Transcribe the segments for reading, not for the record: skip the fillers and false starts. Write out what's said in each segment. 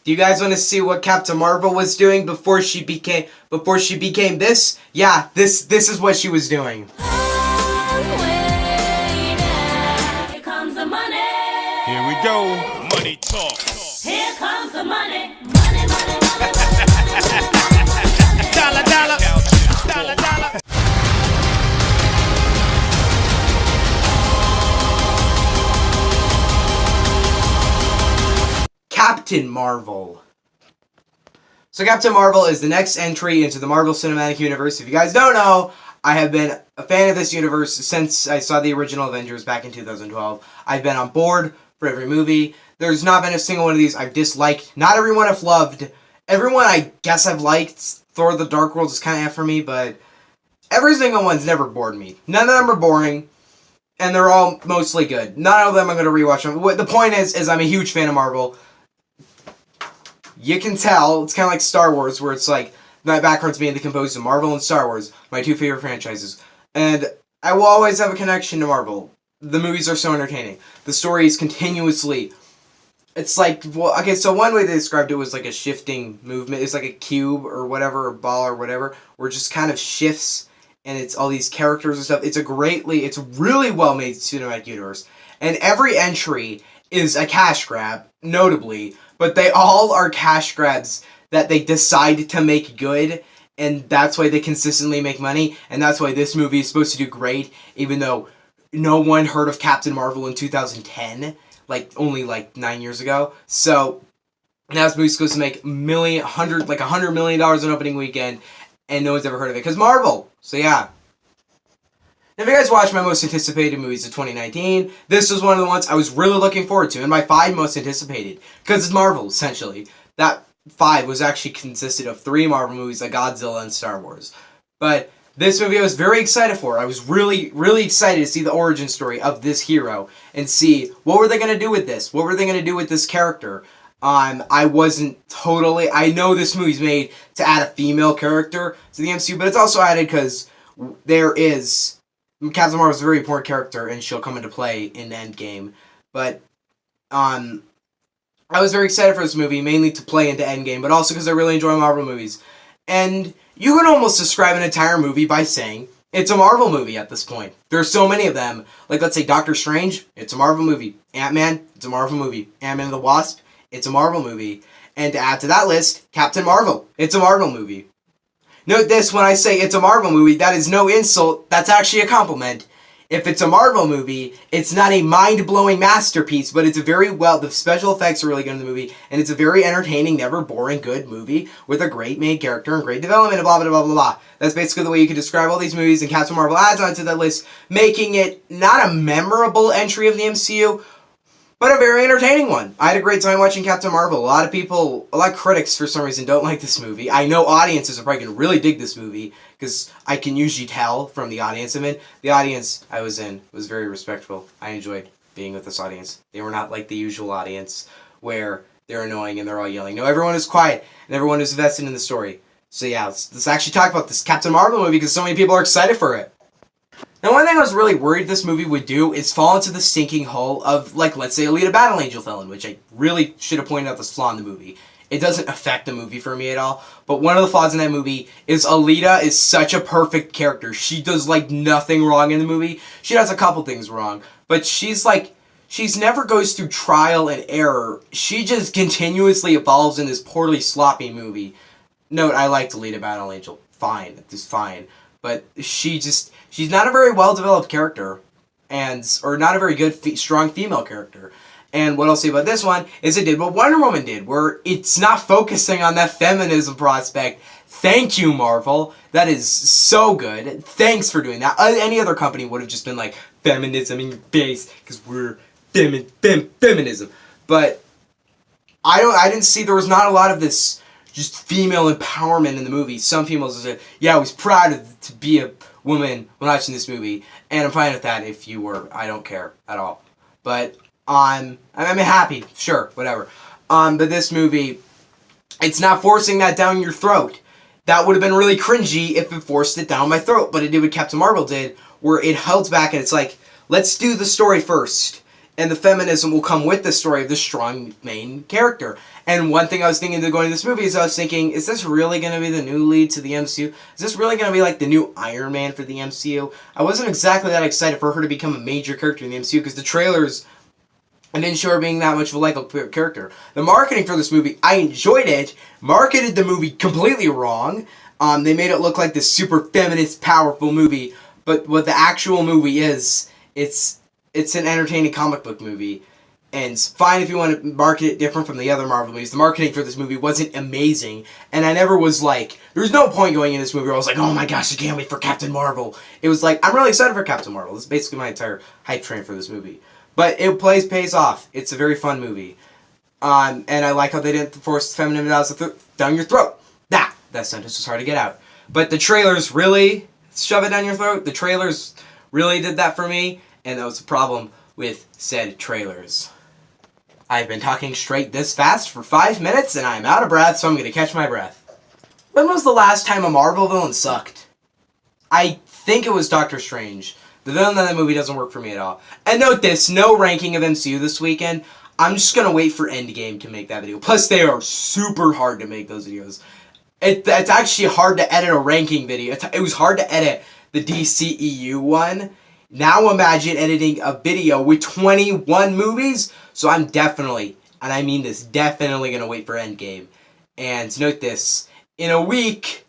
Do you guys want to see what Captain Marvel was doing before she became this? Yeah, this is what she was doing. Here comes the money. Here we go. Money talk. Here comes the money. Money, money, money, money, money. Dollar, dollar. Dollar, dollar. Captain Marvel. So Captain Marvel is the next entry into the Marvel Cinematic Universe. If you guys don't know, I have been a fan of this universe since I saw the original Avengers back in 2012. I've been on board for every movie. There's not been a single one of these I've disliked. Not everyone I've loved. Everyone I guess I've liked. Thor the Dark World is kind of for me, but every single one's never bored me. None of them are boring, and they're all mostly good. Not all of them I'm going to rewatch them. The point is I'm a huge fan of Marvel. You can tell, it's kind of like Star Wars, where it's like, my background's being composed of Marvel and Star Wars, my two favorite franchises. And I will always have a connection to Marvel. The movies are so entertaining. The story is continuously, it's like, well, okay, so one way they described it was like a shifting movement. It's like a cube or whatever, or ball or whatever, where it just kind of shifts, and it's all these characters and stuff. It's a really well-made cinematic universe. And every entry is a cash grab, notably, but they all are cash grabs that they decide to make good, and that's why they consistently make money, and that's why this movie is supposed to do great, even though no one heard of Captain Marvel in 2010, only 9 years ago. So now this movie's supposed to make $100 million in opening weekend, and no one's ever heard of it, because Marvel. So yeah. If you guys watch my most anticipated movies of 2019, this was one of the ones I was really looking forward to, and my 5 most anticipated, because it's Marvel, essentially. That 5 was actually consisted of 3 Marvel movies, like Godzilla and Star Wars. But this movie I was very excited for. I was really, really excited to see the origin story of this hero, and see, what were they going to do with this? What were they going to do with this character? I know this movie's made to add a female character to the MCU, but it's also added because Captain Marvel is a very important character, and she'll come into play in Endgame. But I was very excited for this movie, mainly to play into Endgame, but also because I really enjoy Marvel movies. And you can almost describe an entire movie by saying it's a Marvel movie at this point. There's so many of them. Like, let's say Doctor Strange, it's a Marvel movie. Ant-Man, it's a Marvel movie. Ant-Man and the Wasp, it's a Marvel movie. And to add to that list, Captain Marvel, it's a Marvel movie. Note this, when I say it's a Marvel movie, that is no insult, that's actually a compliment. If it's a Marvel movie, it's not a mind-blowing masterpiece, but it's the special effects are really good in the movie, and it's a very entertaining, never boring, good movie with a great main character and great development and blah, blah, blah, blah, blah. That's basically the way you could describe all these movies, and Captain Marvel adds onto that list, making it not a memorable entry of the MCU, but a very entertaining one. I had a great time watching Captain Marvel. A lot of critics for some reason don't like this movie. I know audiences are probably going to really dig this movie, because I can usually tell from the audience I'm in. The audience I was in was very respectful. I enjoyed being with this audience. They were not like the usual audience, where they're annoying and they're all yelling. No, everyone is quiet, and everyone is invested in the story. So yeah, let's actually talk about this Captain Marvel movie, because so many people are excited for it. Now, one thing I was really worried this movie would do is fall into the stinking hole of, let's say Alita Battle Angel fell in, which I really should have pointed out this flaw in the movie. It doesn't affect the movie for me at all, but one of the flaws in that movie is Alita is such a perfect character. She does, nothing wrong in the movie. She does a couple things wrong, but she's never goes through trial and error. She just continuously evolves in this poorly sloppy movie. Note, I liked Alita Battle Angel. Fine. Just fine. But she's not a very well-developed character, or not a very good, strong female character. And what I'll say about this one is it did what Wonder Woman did, where it's not focusing on that feminism prospect. Thank you, Marvel. That is so good. Thanks for doing that. Any other company would have just been like, feminism in your face, because we're feminism. But I didn't see, there was not a lot of this just female empowerment in the movie. Some females said, yeah, I was proud to be a woman when watching this movie, and I'm fine with that if you were. I don't care at all. But I'm happy, sure, whatever. But this movie, it's not forcing that down your throat. That would have been really cringy if it forced it down my throat, but it did what Captain Marvel did, where it held back and it's like, let's do the story first. and the feminism will come with the story of the strong main character. And one thing I was thinking to going to this movie is I was thinking, is this really going to be the new lead to the MCU? Is this really going to be like the new Iron Man for the MCU? I wasn't exactly that excited for her to become a major character in the MCU because the trailers, I didn't show her being that much of a likable character. The marketing for this movie, I enjoyed it. Marketed the movie completely wrong. They made it look like this super feminist, powerful movie. But what the actual movie is, it's an entertaining comic book movie. And it's fine if you want to market it different from the other Marvel movies. The marketing for this movie wasn't amazing. And I never was like, there's no point going in this movie where I was like, oh my gosh, I can't wait for Captain Marvel. It was like, I'm really excited for Captain Marvel. This is basically my entire hype train for this movie. But it pays off. It's a very fun movie. And I like how they didn't force femininity down your throat. That sentence was hard to get out. But the trailers really shove it down your throat. The trailers really did that for me. And that was the problem with said trailers. I've been talking straight this fast for 5 minutes and I'm out of breath, so I'm going to catch my breath. When was the last time a Marvel villain sucked? I think it was Doctor Strange. The villain in that movie doesn't work for me at all. And note this, no ranking of MCU this weekend. I'm just going to wait for Endgame to make that video. Plus, they are super hard to make those videos. It's actually hard to edit a ranking video. It was hard to edit the DCEU one. Now imagine editing a video with 21 movies. So I'm definitely, and I mean this, definitely going to wait for Endgame. And note this, in a week,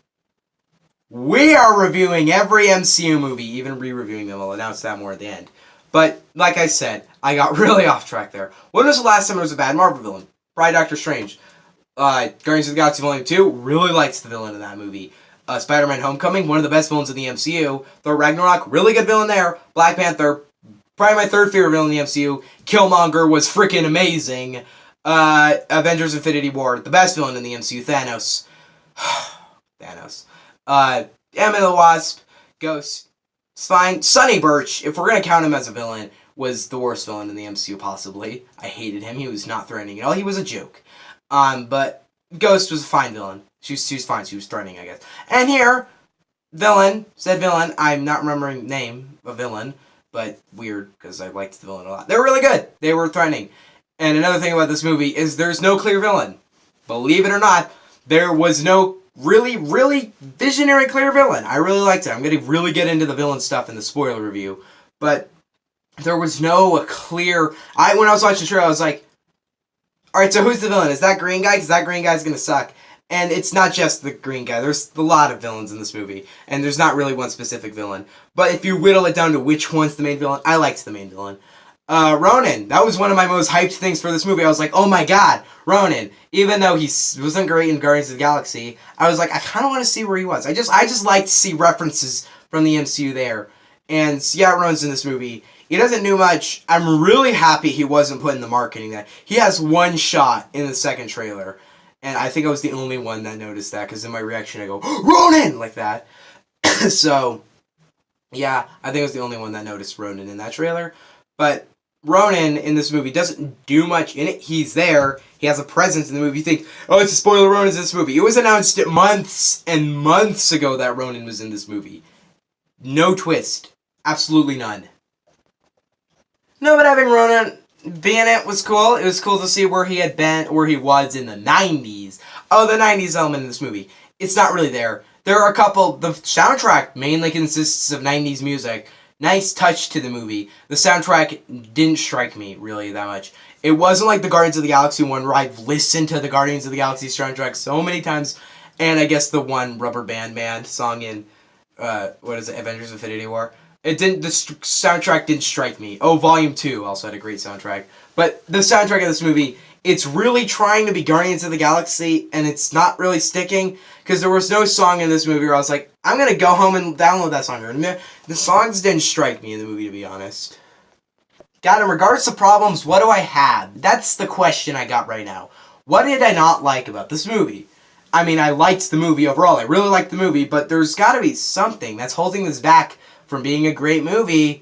we are reviewing every MCU movie, even re-reviewing them. I'll announce that more at the end. But, like I said, I got really off track there. When was the last time there was a bad Marvel villain? Probably Doctor Strange. Guardians of the Galaxy Volume 2, really liked the villain in that movie. Spider-Man Homecoming, one of the best villains in the MCU. Thor Ragnarok, really good villain there. Black Panther, probably my third favorite villain in the MCU. Killmonger was freaking amazing. Avengers Infinity War, the best villain in the MCU. Thanos. Thanos. Ant-Man the Wasp, Ghost. It's fine. Sonny Birch, if we're going to count him as a villain, was the worst villain in the MCU, possibly. I hated him. He was not threatening at all. He was a joke. But Ghost was a fine villain. She was fine. She was threatening, I guess. And here, said villain, I'm not remembering the name of villain, but weird, because I liked the villain a lot. They were really good. They were threatening. And another thing about this movie is there's no clear villain. Believe it or not, there was no really, really visionary clear villain. I really liked it. I'm going to really get into the villain stuff in the spoiler review. But there was no clear... when I was watching the trailer, I was like, alright, so who's the villain? Is that green guy? Because that green guy's going to suck. And it's not just the green guy. There's a lot of villains in this movie. And there's not really one specific villain. But if you whittle it down to which one's the main villain, I liked the main villain. Ronan. That was one of my most hyped things for this movie. I was like, oh my god, Ronan. Even though he wasn't great in Guardians of the Galaxy, I was like, I kind of want to see where he was. I just like to see references from the MCU there. And yeah, Ronan's in this movie. He doesn't do much. I'm really happy he wasn't put in the marketing that. He has one shot in the second trailer. And I think I was the only one that noticed that, because in my reaction I go, Ronan! Like that. So, yeah, I think I was the only one that noticed Ronan in that trailer. But Ronan in this movie doesn't do much in it. He's there. He has a presence in the movie. You think, oh, it's a spoiler, Ronan's in this movie. It was announced months and months ago that Ronan was in this movie. No twist. Absolutely none. No, but having Ronan be in it was cool. It was cool to see where he had been, where he was in the 90s. Oh, the 90s element in this movie. It's not really there. There are a couple... The soundtrack mainly consists of 90s music. Nice touch to the movie. The soundtrack didn't strike me, really, that much. It wasn't like the Guardians of the Galaxy one, where I've listened to the Guardians of the Galaxy soundtrack so many times. And I guess the one Rubber Band Man song in... Avengers Infinity War. The soundtrack didn't strike me. Oh, Volume 2 also had a great soundtrack. But the soundtrack of this movie, it's really trying to be Guardians of the Galaxy, and it's not really sticking, because there was no song in this movie where I was like, I'm going to go home and download that song. The songs didn't strike me in the movie, to be honest. God, in regards to problems, what do I have? That's the question I got right now. What did I not like about this movie? I mean, I liked the movie overall. I really liked the movie, but there's got to be something that's holding this back from being a great movie,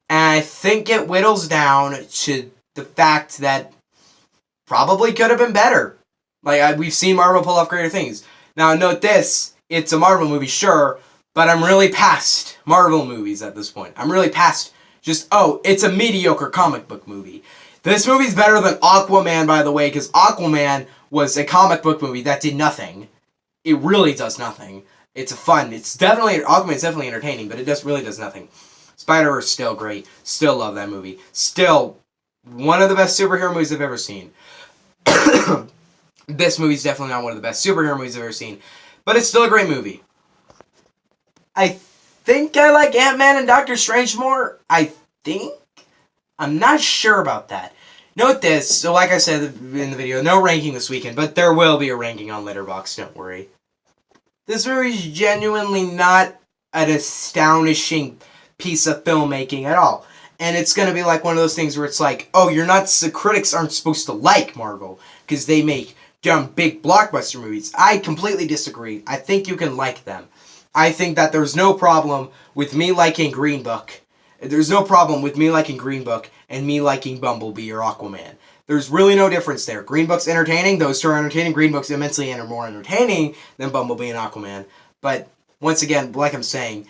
and I think it whittles down to the fact that probably could have been better. Like, we've seen Marvel pull off greater things. Now, note this, it's a Marvel movie, sure, but I'm really past Marvel movies at this point. I'm really past Just, oh, it's a mediocre comic book movie. This movie's better than Aquaman, by the way, because Aquaman was a comic book movie that did nothing. It really does nothing. Aquaman's definitely entertaining, but it really does nothing. Spider-Verse, still great. Still love that movie. Still, one of the best superhero movies I've ever seen. This movie's definitely not one of the best superhero movies I've ever seen, but it's still a great movie. I think I like Ant-Man and Doctor Strange more. I think? I'm not sure about that. Note this, so like I said in the video, no ranking this weekend, but there will be a ranking on Letterbox, don't worry. This movie's genuinely not an astonishing piece of filmmaking at all. And it's going to be like one of those things where it's like, oh, the critics aren't supposed to like Marvel, because they make dumb, big blockbuster movies. I completely disagree. I think you can like them. I think that there's no problem with me liking Green Book. There's no problem with me liking Green Book and me liking Bumblebee or Aquaman. There's really no difference there. Green Book's entertaining. Those two are entertaining. Green Book's immensely more entertaining than Bumblebee and Aquaman. But, once again, like I'm saying,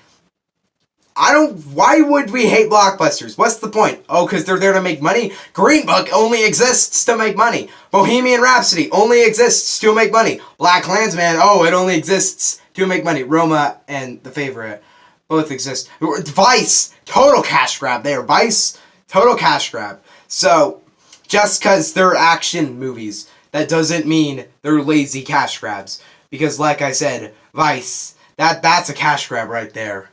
why would we hate blockbusters? What's the point? Oh, because they're there to make money? Green Book only exists to make money. Bohemian Rhapsody only exists to make money. BlacKkKlansman, it only exists to make money. Roma and The Favorite both exist. Vice, total cash grab there. Vice, total cash grab. So, just because they're action movies, that doesn't mean they're lazy cash grabs. Because, like I said, Vice, that's a cash grab right there.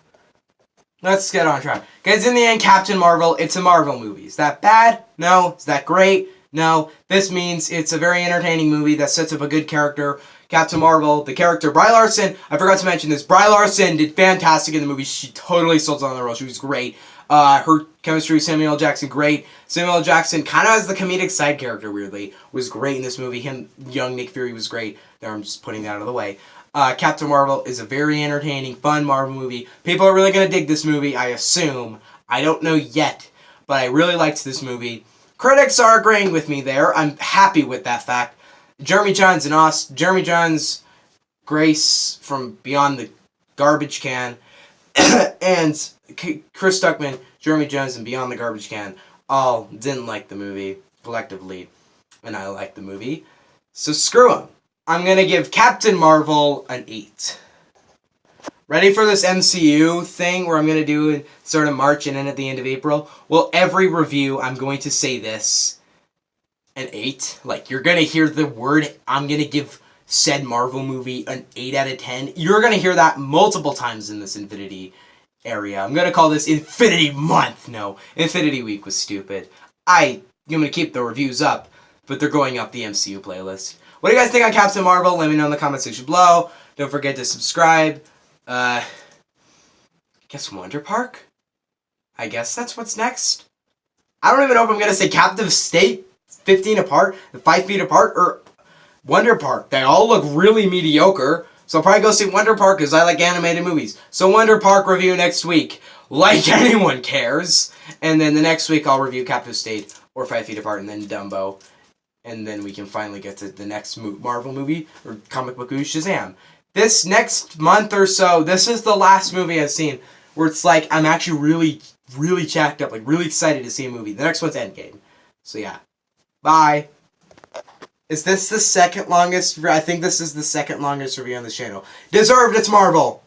Let's get on track. Because in the end, Captain Marvel, it's a Marvel movie. Is that bad? No. Is that great? No. This means it's a very entertaining movie that sets up a good character. Captain Marvel, the character, Brie Larson, I forgot to mention this. Brie Larson did fantastic in the movie. She totally sold on the role. She was great. Her chemistry with Samuel L. Jackson, great. Samuel L. Jackson, kind of as the comedic side character, weirdly, was great in this movie. Young Nick Fury was great. There, I'm just putting that out of the way. Captain Marvel is a very entertaining, fun Marvel movie. People are really going to dig this movie, I assume. I don't know yet, but I really liked this movie. Critics are agreeing with me there. I'm happy with that fact. Jeremy Jahns, Grace from Beyond the Garbage Can, and Chris Stuckman, Jeremy Jahns, and Beyond the Garbage Can all didn't like the movie collectively, and I liked the movie. So screw them. I'm going to give Captain Marvel an 8. Ready for this MCU thing where I'm going to do it sort of March and then at the end of April? Well, every review I'm going to say this. An 8. Like, you're going to hear the word, I'm going to give said Marvel movie an 8 out of 10. You're going to hear that multiple times in this Infinity area. I'm going to call this Infinity Month. No, Infinity Week was stupid. I'm going to keep the reviews up, but they're going up the MCU playlist. What do you guys think on Captain Marvel? Let me know in the comment section below. Don't forget to subscribe. I guess Wonder Park? I guess that's what's next. I don't even know if I'm going to say Captive State 15 apart, 5 feet apart, or Wonder Park. They all look really mediocre. So I'll probably go see Wonder Park because I like animated movies. So Wonder Park review next week. Like anyone cares. And then the next week I'll review Captive State or 5 feet apart and then Dumbo. And then we can finally get to the next Marvel movie, or comic book movie, Shazam. This next month or so, this is the last movie I've seen where it's like, I'm actually really, really jacked up, like really excited to see a movie. The next one's Endgame. So yeah. Bye. Is this the second longest? I think this is the second longest review on this channel. Deserved, it's Marvel.